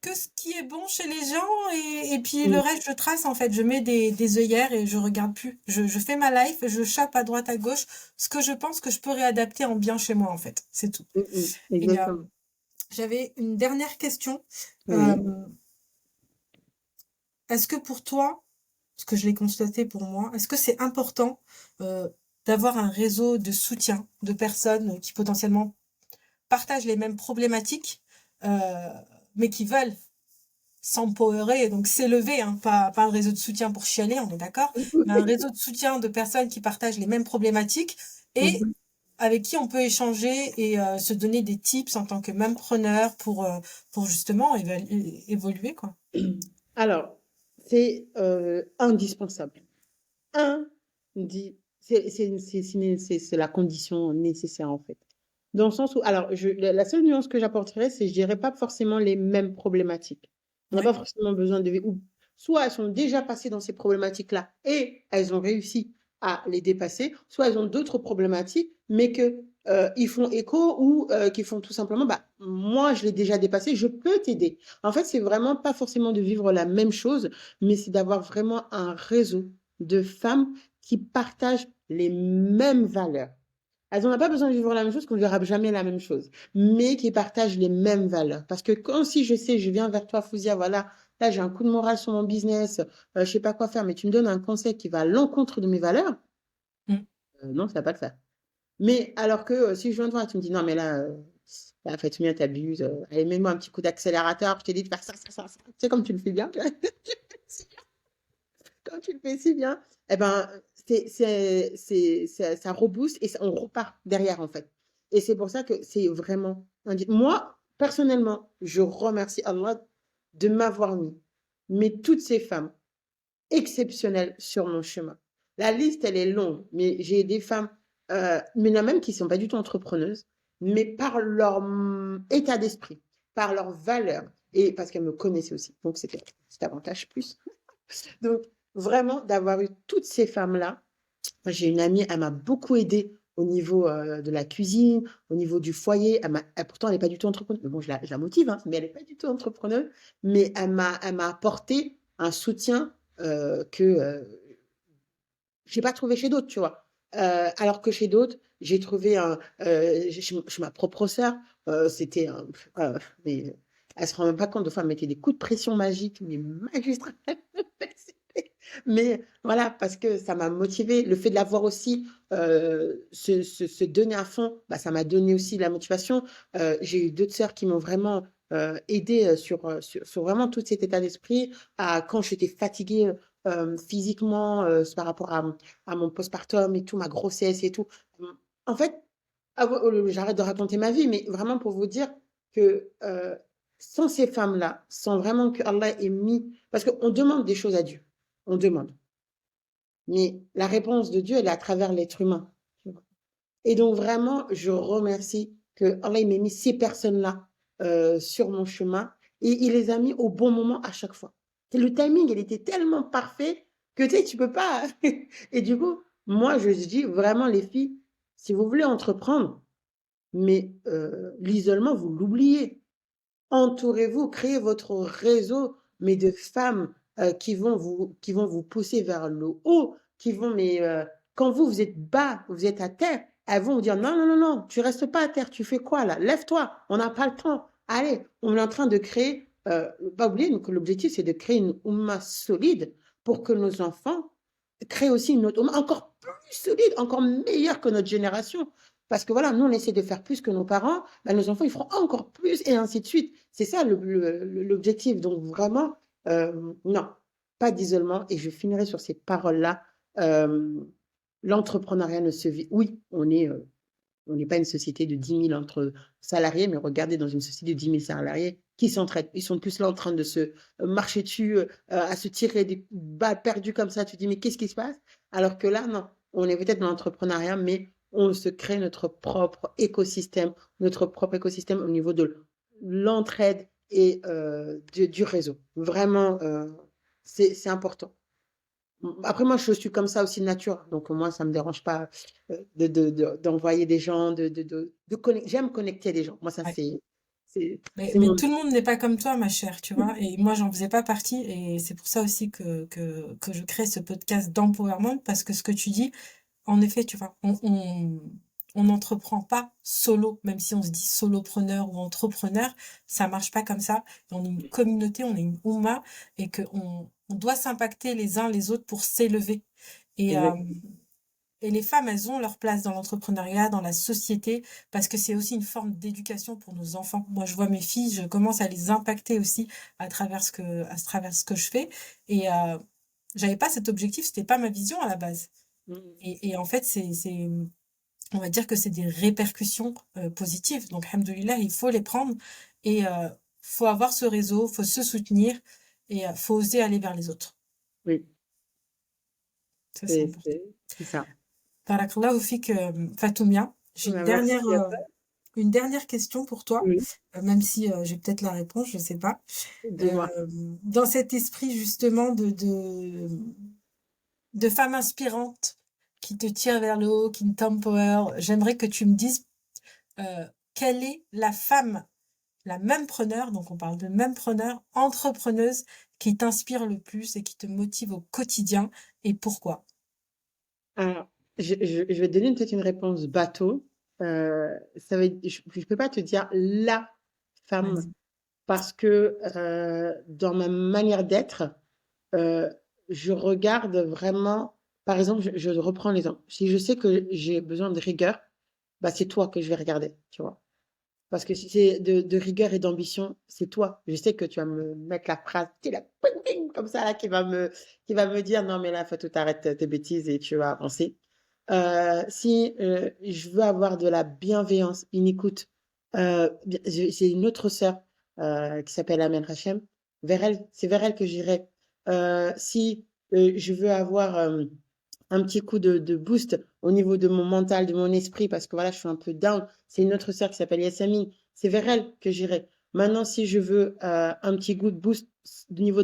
ce qui est bon chez les gens et puis le Mm, reste, je trace en fait. Je mets des œillères et je regarde plus. Je fais ma life, je chope à droite, à gauche ce que je pense que je peux réadapter en bien chez moi en fait. C'est tout. Et exactement. j'avais une dernière question. Euh, Oui. Est-ce que pour toi, ce que je l'ai constaté pour moi, est-ce que c'est important euh, d'avoir un réseau de soutien de personnes qui potentiellement partagent les mêmes problématiques, euh, mais qui veulent s'empowerer, donc s'élever, hein, pas un réseau de soutien pour chialer, on est d'accord, mais un réseau de soutien de personnes qui partagent les mêmes problématiques et Mhm. avec qui on peut échanger et se donner des tips en tant que même preneur pour justement évoluer, quoi. Alors, c'est indispensable. C'est la condition nécessaire, en fait. Dans le sens où, alors, la seule nuance que j'apporterais, c'est, je dirais pas forcément les mêmes problématiques. On n'a pas Ouais. forcément besoin ou soit elles sont déjà passées dans ces problématiques-là et elles ont réussi à les dépasser, soit elles ont d'autres problématiques, mais que ils font écho ou qui font tout simplement, bah, moi, je l'ai déjà dépassé, je peux t'aider. En fait, c'est vraiment pas forcément de vivre la même chose, mais c'est d'avoir vraiment un réseau de femmes qui partagent les mêmes valeurs. Elles n'ont pas besoin de vivre la même chose, qu'on ne verra jamais la même chose, mais qui partagent les mêmes valeurs. Parce que quand si je sais, je viens vers toi, Fouzia, voilà, là j'ai un coup de morale sur mon business, je ne sais pas quoi faire, mais tu me donnes un conseil qui va à l'encontre de mes valeurs, Mm. non, ça ne va pas le faire. Mais alors que si je viens de voir et tu me dis, non, mais là Fatimia, t'abuses, allez, mets-moi un petit coup d'accélérateur, je t'ai dit de faire ça, ça, ça, ça. Tu sais comme tu le fais bien. Quand tu le fais si bien, eh ben, ça rebooste et on repart derrière, en fait. Et c'est pour ça que c'est vraiment. Moi, personnellement, je remercie Allah de m'avoir mis, mais toutes ces femmes exceptionnelles sur mon chemin. La liste, elle est longue, mais j'ai des femmes, mais il y en a même qui ne sont pas du tout entrepreneuses, mais par leur état d'esprit, par leurs valeurs, et parce qu'elles me connaissaient aussi. Donc, c'était un petit avantage plus. Donc, vraiment, d'avoir eu toutes ces femmes-là. Moi, j'ai une amie, elle m'a beaucoup aidée au niveau de la cuisine, au niveau du foyer. Pourtant, elle n'est pas du tout entrepreneuse. Mais bon, je la motive, hein, mais elle n'est pas du tout entrepreneuse. Mais elle m'a apporté un soutien que je n'ai pas trouvé chez d'autres, tu vois. Alors que chez d'autres, j'ai trouvé chez ma propre sœur, c'était mais elle se rend même pas compte de fois, elle mettait des coups de pression magiques, mais magistrales. Mais voilà, parce que ça m'a motivée. Le fait de l'avoir aussi, se donner à fond, bah, ça m'a donné aussi la motivation. J'ai eu d'autres sœurs qui m'ont vraiment, aidée, sur vraiment tout cet état d'esprit. Quand j'étais fatiguée, physiquement, par rapport à mon postpartum et tout, ma grossesse et tout. En fait, j'arrête de raconter ma vie, mais vraiment pour vous dire que, sans ces femmes-là, sans vraiment que Allah ait mis parce qu'on demande des choses à Dieu, on demande. Mais la réponse de Dieu, elle est à travers l'être humain. Tu vois. Et donc vraiment, je remercie que Allah il m'ait mis ces personnes-là sur mon chemin et il les a mis au bon moment à chaque fois. Et le timing, il était tellement parfait que tu sais, tu peux pas. Et du coup, moi, je dis vraiment, les filles, si vous voulez entreprendre, mais l'isolement, vous l'oubliez. Entourez-vous, créez votre réseau, mais de femmes qui vont vous pousser vers le haut, qui vont, mais quand vous êtes bas, vous êtes à terre, elles vont vous dire non, non, non, non, tu restes pas à terre, tu fais quoi là? Lève-toi, on n'a pas le temps. Allez, on est en train de créer, pas oublier que l'objectif c'est de créer une Oumma solide pour que nos enfants créent aussi une autre Oumma encore plus solide, encore meilleure que notre génération. Parce que voilà, nous on essaie de faire plus que nos parents, ben, nos enfants ils feront encore plus et ainsi de suite. C'est ça l'objectif. Donc vraiment, non, pas d'isolement. Et je finirai sur ces paroles-là. Euh, L'entrepreneuriat ne se vit. Oui, on n'est pas une société de 10 000 entre salariés, mais regardez dans une société de 10 000 salariés qui s'entraident. Ils sont plus là en train de se marcher dessus, à se tirer des balles perdues comme ça. Tu te dis, mais qu'est-ce qui se passe? Alors que là, non, on est peut-être dans l'entrepreneuriat, mais on se crée notre propre écosystème au niveau de l'entraide et du réseau. Vraiment, c'est important. Après, moi, je suis comme ça aussi de nature. Donc, moi, ça me dérange pas d'envoyer des gens, j'aime connecter des gens. Moi, ça, Ouais. c'est Mais mon. tout le monde n'est pas comme toi, ma chère, tu vois. Et moi, j'en faisais pas partie. Et c'est pour ça aussi que je crée ce podcast d'empowerment, parce que ce que tu dis, en effet, tu vois, on n'entreprend pas solo, même si on se dit solopreneur ou entrepreneur, ça marche pas comme ça. On est une communauté, on est une oumma, et on doit s'impacter les uns les autres pour s'élever. Et, euh, Exact. et les femmes, elles ont leur place dans l'entrepreneuriat, dans la société, parce que c'est aussi une forme d'éducation pour nos enfants. Moi, je vois mes filles, je commence à les impacter aussi à travers ce que je fais. Et j'avais pas cet objectif, c'était pas ma vision à la base. Mm. Et en fait, on va dire que c'est des répercussions positives. Donc, alhamdoulilah, il faut les prendre et faut avoir ce réseau, faut se soutenir et faut oser aller vers les autres. Oui, Ça, c'est important. c'est ça. Barakallahu fik, Fatoumia. J'ai Bah, merci à toi. une dernière question pour toi, Oui, même si j'ai peut-être la réponse, je sais pas. dis-moi. Dans cet esprit justement de femme inspirante qui te tire vers le haut, qui t'empower, j'aimerais que tu me dises quelle est la femme, la preneur, donc on parle de preneur, entrepreneuse, qui t'inspire le plus et qui te motive au quotidien et pourquoi? Alors, je vais te donner peut-être une réponse bateau. Je peux pas te dire la femme Vas-y. parce que dans ma manière d'être, euh, je regarde vraiment, par exemple, je reprends l'exemple. Si je sais que j'ai besoin de rigueur, bah, c'est toi que je vais regarder, tu vois. Parce que si c'est de rigueur et d'ambition, c'est toi. Je sais que tu vas me mettre la phrase, tu sais, la ping, ping, comme ça, là, qui va me dire, non, mais là, faut tout arrêter tes bêtises et tu vas avancer. Si je veux avoir de la bienveillance, une écoute, c'est une autre sœur qui s'appelle Amen Hachem. C'est vers elle que j'irai. Si je veux avoir un petit coup de boost au niveau de mon mental, de mon esprit, parce que voilà, je suis un peu down. C'est une autre sœur qui s'appelle Yassamine. C'est vers elle que j'irai. Maintenant, si je veux un petit coup de boost au niveau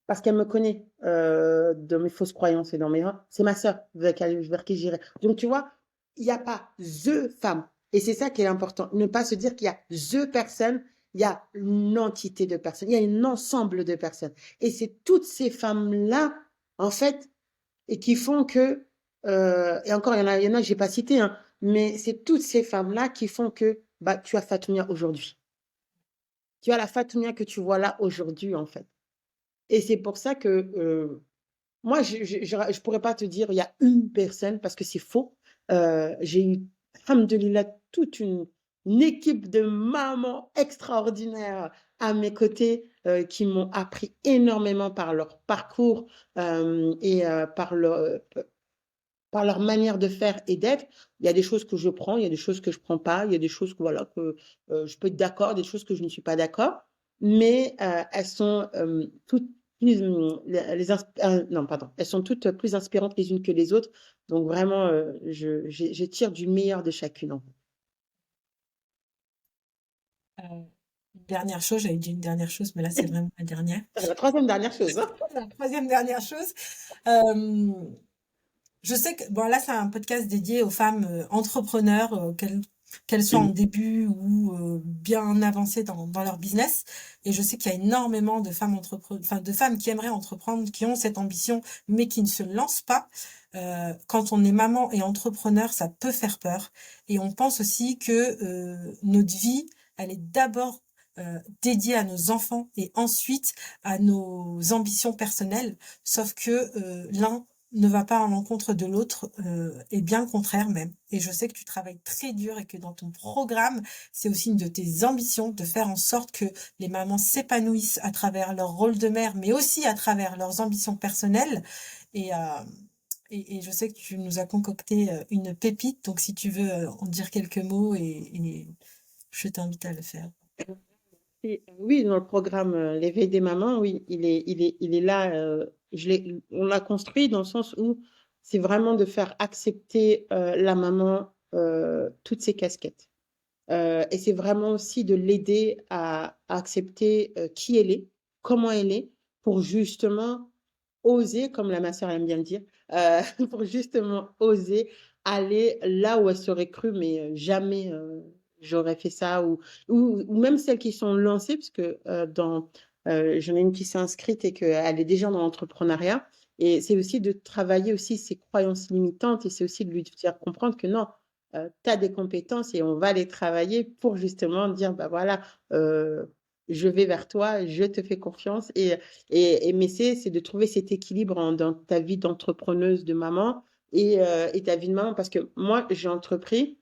parce qu'elle me connaît de mes fausses croyances et dans mes c'est ma sœur vers qui j'irai. Donc, tu vois, il n'y a pas the femme. Et c'est ça qui est important. Ne pas se dire qu'il y a the personne, il y a une entité de personnes, il y a un ensemble de personnes. Et c'est toutes ces femmes-là, en fait, et qui font que, et encore, il y en a que j'ai pas cité, hein, mais c'est toutes ces femmes-là qui font que bah, tu as Fatoumia aujourd'hui. Tu as la Fatoumia que tu vois là aujourd'hui, en fait. Et c'est pour ça que moi, je pourrais pas te dire, il y a une personne parce que c'est faux. J'ai eu, alhamdoulilah, toute une équipe de mamans extraordinaires à mes côtés, qui m'ont appris énormément par leur parcours, et par leur manière de faire et d'être. Il y a des choses que je prends, il y a des choses que je prends pas, il y a des choses que voilà que je peux être d'accord, des choses que je ne suis pas d'accord, mais elles sont toutes plus, non pardon, elles sont toutes plus inspirantes les unes que les autres. Donc vraiment, je tire du meilleur de chacune, en fait. Une dernière chose, j'avais dit une dernière chose, mais là, c'est vraiment la dernière. La troisième dernière chose, hein. La troisième dernière chose, euh, je sais que, bon, là, c'est un podcast dédié aux femmes entrepreneurs, qu'elles soient en début ou bien avancées dans leur business. Et je sais qu'il y a énormément de femmes enfin, de femmes qui aimeraient entreprendre, qui ont cette ambition, mais qui ne se lancent pas. Quand on est maman et entrepreneur, ça peut faire peur. Et on pense aussi que notre vie, elle est d'abord dédiée à nos enfants et ensuite à nos ambitions personnelles. Sauf que l'un ne va pas à l'encontre de l'autre, et bien le contraire même. Et je sais que tu travailles très dur et que dans ton programme, c'est aussi une de tes ambitions de faire en sorte que les mamans s'épanouissent à travers leur rôle de mère, mais aussi à travers leurs ambitions personnelles. Et, et je sais que tu nous as concocté une pépite, donc si tu veux en dire quelques mots, et je t'invite à le faire. Oui, dans le programme L'éveil des mamans, oui, il est là. On l'a construit dans le sens où c'est vraiment de faire accepter la maman toutes ses casquettes. Et c'est vraiment aussi de l'aider à accepter qui elle est, comment elle est, pour justement oser, comme ma sœur aime bien le dire, pour justement oser aller là où elle serait cru, mais jamais j'aurais fait ça, ou même celles qui sont lancées, parce que j'en ai une qui s'est inscrite et qu'elle est déjà dans l'entrepreneuriat. Et c'est aussi de travailler aussi ses croyances limitantes, et c'est aussi de lui faire comprendre que non, tu as des compétences et on va les travailler pour justement dire, bah voilà, je vais vers toi, je te fais confiance. Mais c'est de trouver cet équilibre dans ta vie d'entrepreneuse, de maman, et ta vie de maman. Parce que moi, j'ai entrepris,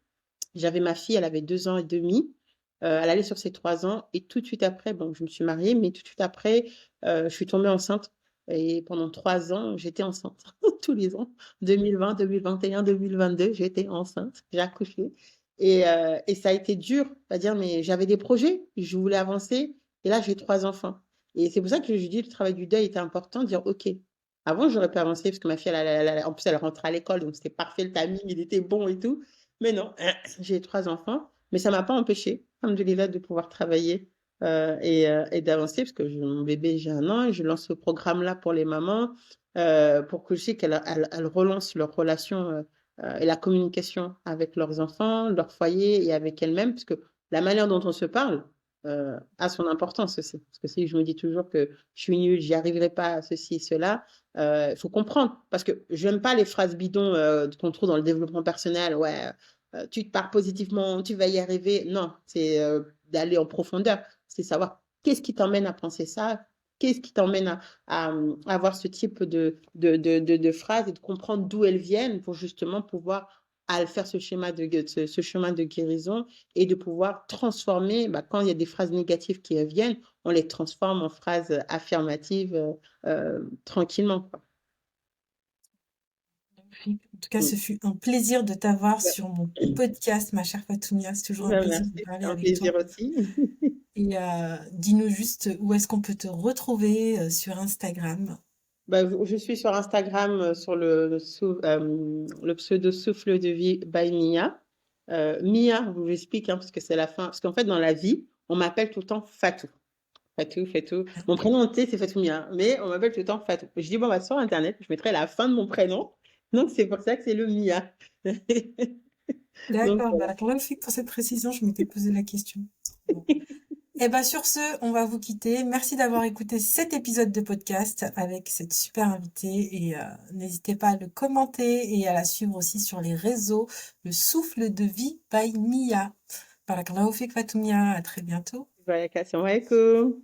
j'avais ma fille, elle avait 2 ans et demi, elle allait sur ses 3 ans, et tout de suite après, bon, je me suis mariée, mais tout de suite après, je suis tombée enceinte. Et pendant 3 ans, j'étais enceinte tous les ans. 2020, 2021, 2022, j'étais enceinte, j'ai accouché. Et ça a été dur, c'est-à-dire, mais j'avais des projets, je voulais avancer, et là, j'ai 3 enfants. Et c'est pour ça que je dis le travail du deuil était important, de dire, OK, avant, j'aurais pu avancer, parce que ma fille, en plus, elle rentrait à l'école, donc c'était parfait, le timing, il était bon et tout. Mais non, j'ai 3 enfants, mais ça m'a pas empêché, alhamdoulilah, de pouvoir travailler et d'avancer, parce que mon bébé, j'ai 1 an, et je lance ce programme-là pour les mamans, pour que je sais qu'elles relancent leur relation et la communication avec leurs enfants, leur foyer et avec elles-mêmes, parce que la manière dont on se parle a son importance aussi. Parce que si je me dis toujours que je suis nulle, j'y arriverai pas à ceci et cela, il faut comprendre. Parce que je n'aime pas les phrases bidons qu'on trouve dans le développement personnel. Ouais, tu te parles positivement, tu vas y arriver. Non, c'est d'aller en profondeur. C'est savoir qu'est-ce qui t'emmène à penser ça, qu'est-ce qui t'emmène à avoir ce type de phrases, et de comprendre d'où elles viennent pour justement pouvoir faire ce chemin de guérison, et de pouvoir transformer, bah, quand il y a des phrases négatives qui viennent, on les transforme en phrases affirmatives tranquillement, quoi. En tout cas, ce Mm. fut un plaisir de t'avoir Ouais. sur mon podcast, ma chère Fatoumia. C'est toujours un Ouais, plaisir merci, de c'est parler un avec toi. plaisir aussi. Et dis-nous juste où est-ce qu'on peut te retrouver sur Instagram. Bah, je suis sur Instagram sur le pseudo Souffle de vie by Mia. Mia, je vous explique, hein, parce que c'est la fin. Parce qu'en fait, dans la vie, on m'appelle tout le temps Fatou. Fatou, Fatou. Mon prénom entier, c'est Fatou Mia, mais on m'appelle tout le temps Fatou. Je dis, bon, bah, sur Internet, je mettrai la fin de mon prénom. Donc, c'est pour ça que c'est le Mia. Donc, D'accord, bah, magnifique pour cette précision, je m'étais posé la question. Bon. Et ben sur ce, on va vous quitter. Merci d'avoir écouté cet épisode de podcast avec cette super invitée, et n'hésitez pas à le commenter et à la suivre aussi sur les réseaux, le souffle de vie by Mia. Barakallahu fik Fatoumia, à très bientôt. voilà, assalamu alaikum.